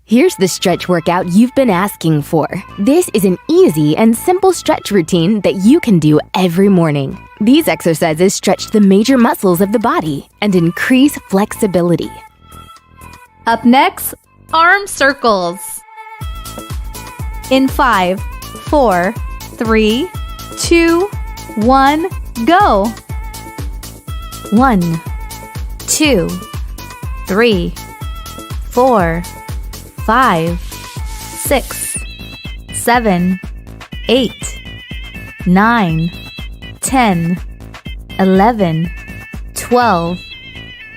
Here's the stretch workout you've been asking for. This is an easy and simple stretch routine that you can do every morning. These exercises stretch the major muscles of the body and increase flexibility. Up next, arm circles. In 5, 4, 3, 2, 1, go! 1, 2, 3, 4, 5, 6, 7, 8, 9, 10, 11, 12.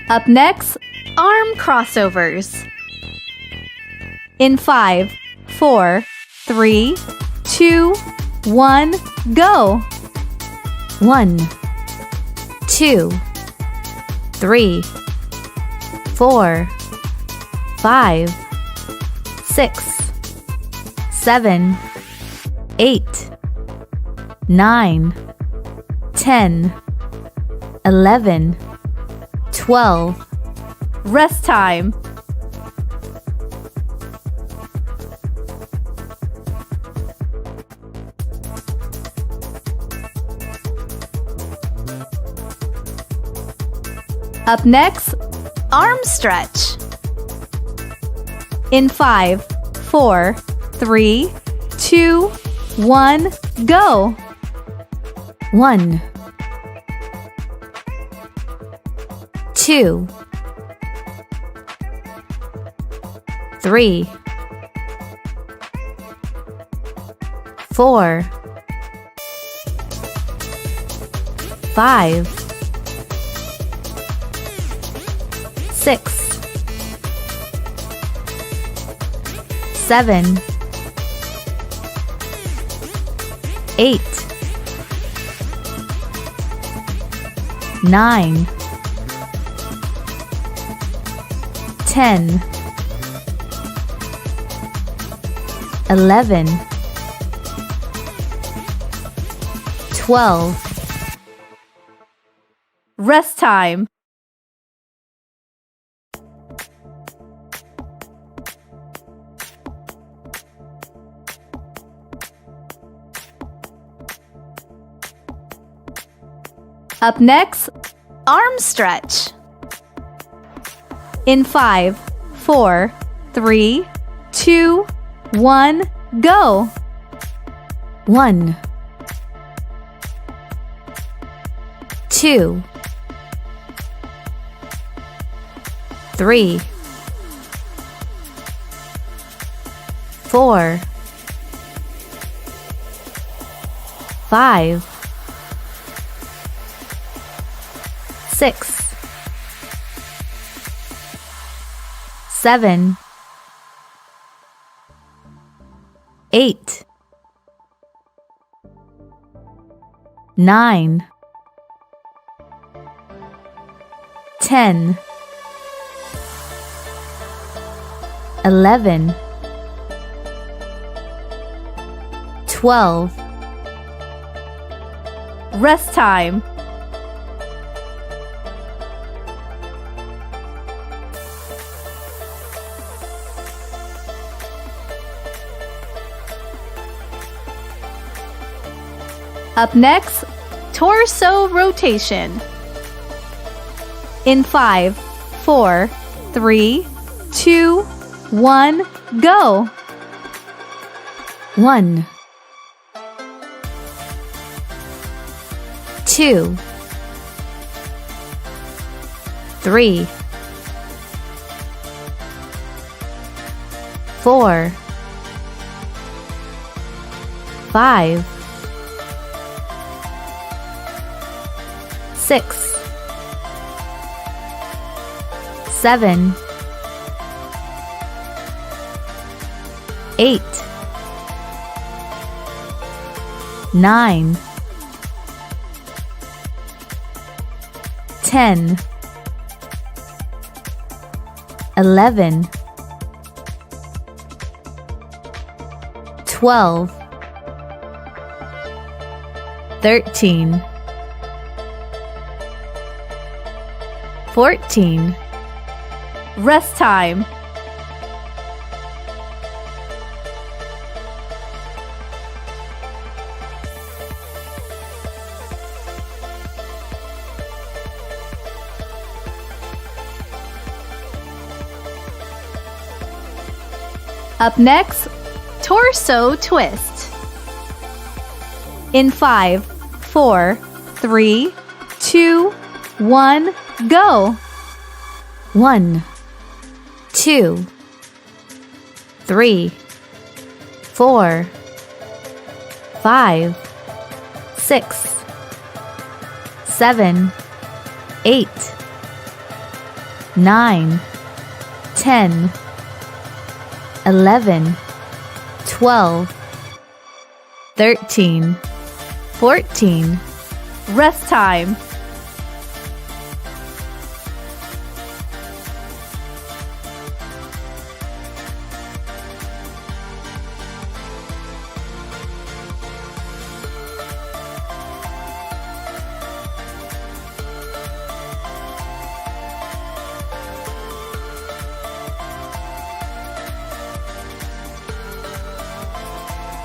Up next, arm crossovers. In 5, 4, 3, 2, 1, go! 1, 2, 3, 4, 5, 6, 7, 8, 9, 10, 11, 12. Rest time. Up next, arm stretch. In 5, 4, 3, 2, 1, go! 1, 2, 3, 4, 5, 6, 7, 8, 9, 10, 11, 12. Rest time. Up next, arm stretch. In 5, 4, 3, 2, 1, go! 1, 2, 3, 4, 5, 6, 7, 8, 9, 10, 11, 12. Rest time. Up next, torso rotation. In 5, 4, 3, 2, 1, go! 1, 2, 3, 4, 5, 6, 7, 8, 9, 10, 11, 12, 13, 14. Rest time. Up next, torso twist. In 5, 4, 3, 2, 1, go. 1, 2, 3, 4, 5, 6, 7, 8, 9, 10, 11, 12, 13, 14. Rest time.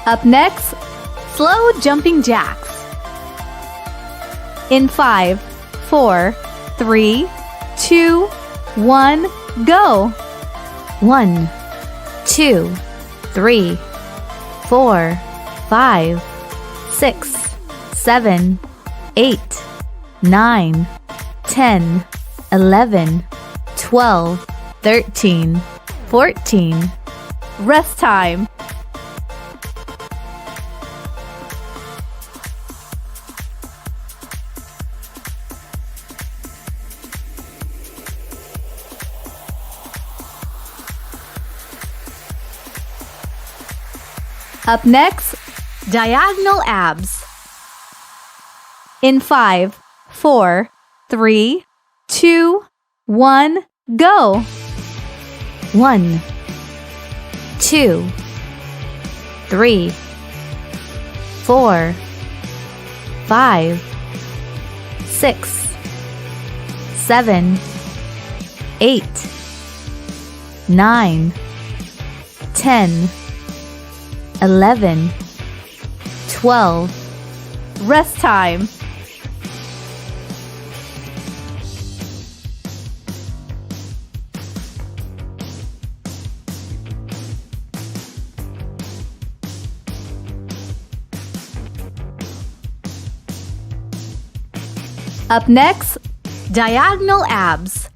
Up next, slow jumping jacks. In 5, 4, 3, 2, 1, go. 1, 2, 3, 4, 5, 6, 7, 8, 9, 10, 11, 12, 13, 14. Rest time. Up next, diagonal abs. In 5, 4, 3, 2, 1, go. 1, 2, 3, 4, 5, 6, 7, 8, 9, 10, 11, 12. Rest time. Up next, diagonal abs.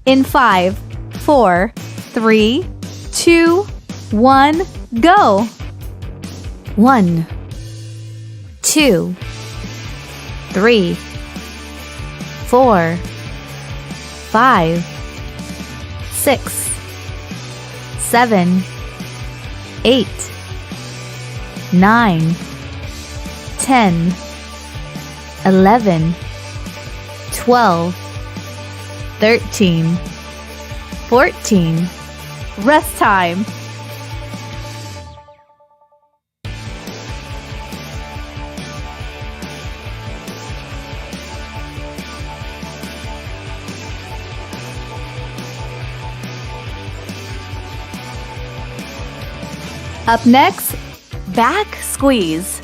In 5, 4, 3, 2, 1, go. 1, 2, 3, 4, 5, 6, 7, 8, 9, 10, 11, 12, 13, 14. Rest time. Up next, back squeeze.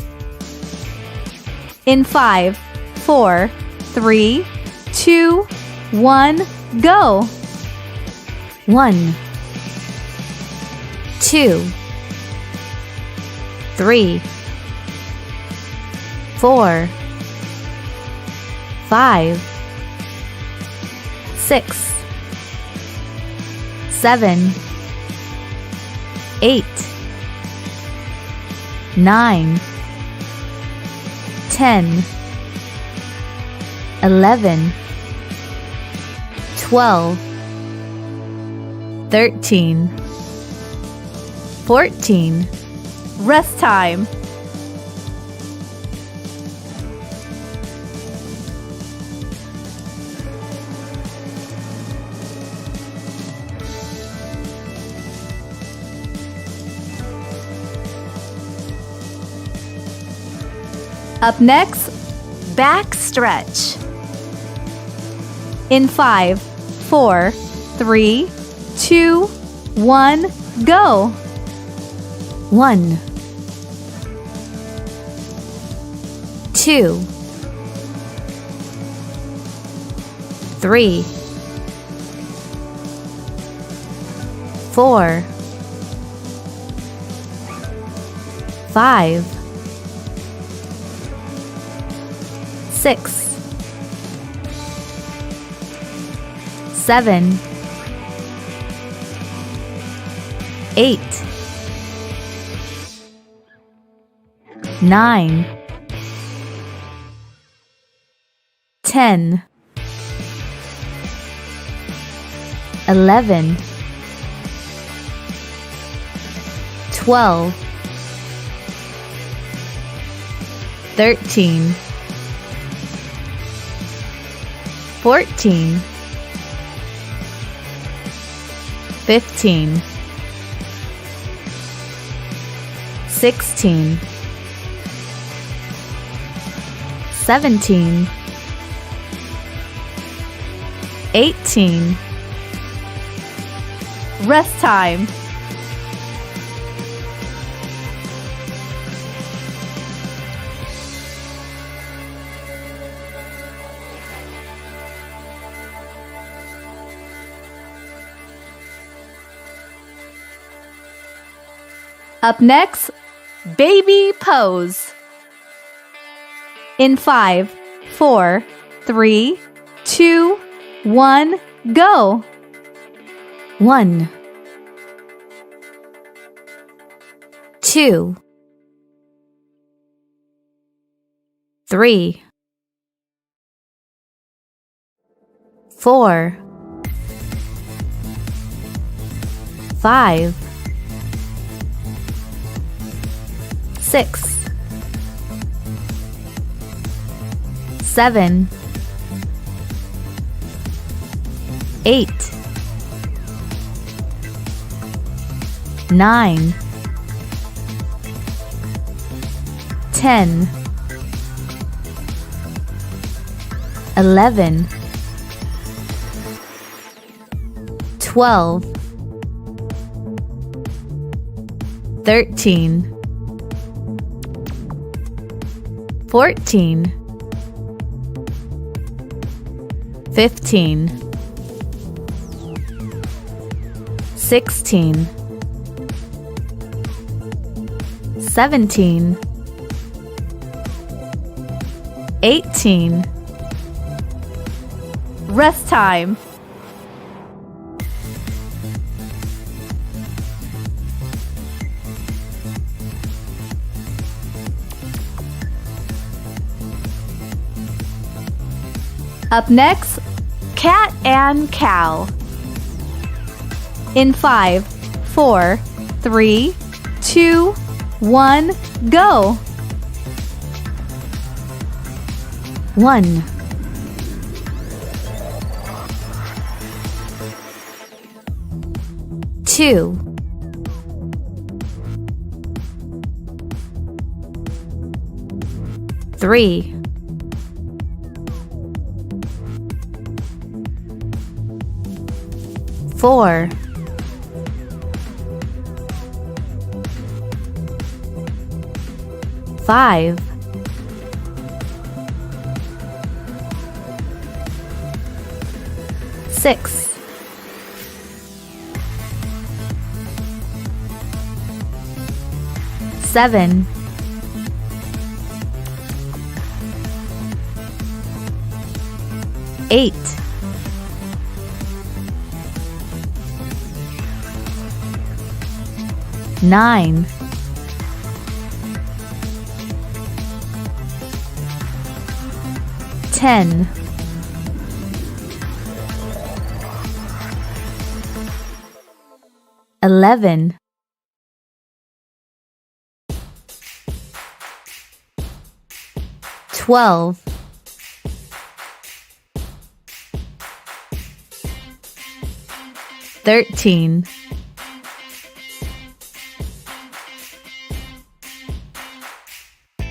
In 5, 4, 3, 2, 1, go. 1, 2, 3, 4, 5, 6, 7, 8, 9, 10, 11, 12, 13, 14. Rest time. Up next, back stretch. In 5, 4, 3, 2, 1, go. 1, 2, 3, 4, 5, 6, 7, 8, 9, 10, 11, 12, 13, 14, 15, 16, 17, 18. Rest time. Up next, baby pose. In 5, 4, 3, 2, 1, go. 1, 2, 3, 4, 5, 6, 7, 8, 9, 10, 11, 12, 13, 14, 15, 16, 17, 18. Rest time. Up next, cat and cow. In 5, 4, 3, 2, 1, go. 1, 2, 3, 4, 5, 6, 7, 8, 9, 10, 11, 12, 13,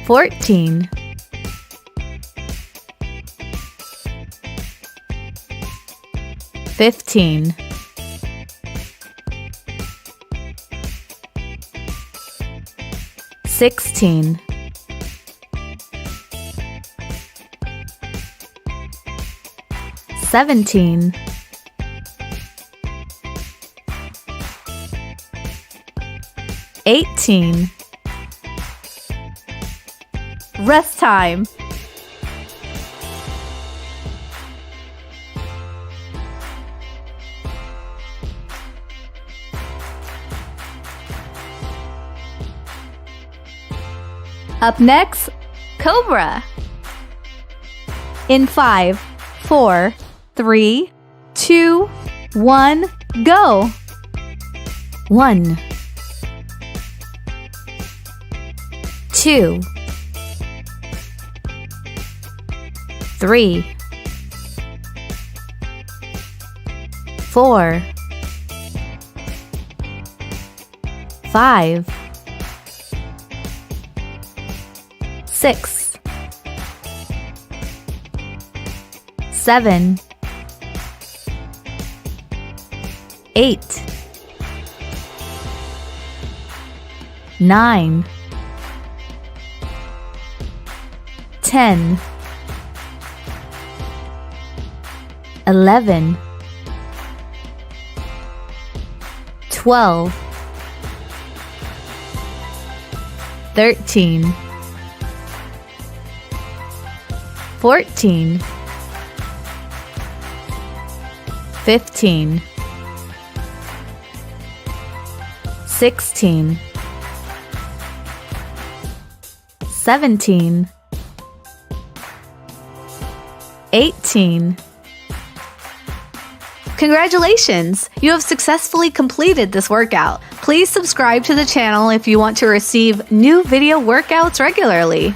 14, 15, 16, 17, 18, rest time. Up next, Cobra. In 5, 4, 3, 2, 1, go. 1, 2, 3, 4, 5, 6, 7, 8, 9, 10, 11, 12, 13, 14, 15, 16, 17, 18. Congratulations! You have successfully completed this workout. Please subscribe to the channel if you want to receive new video workouts regularly.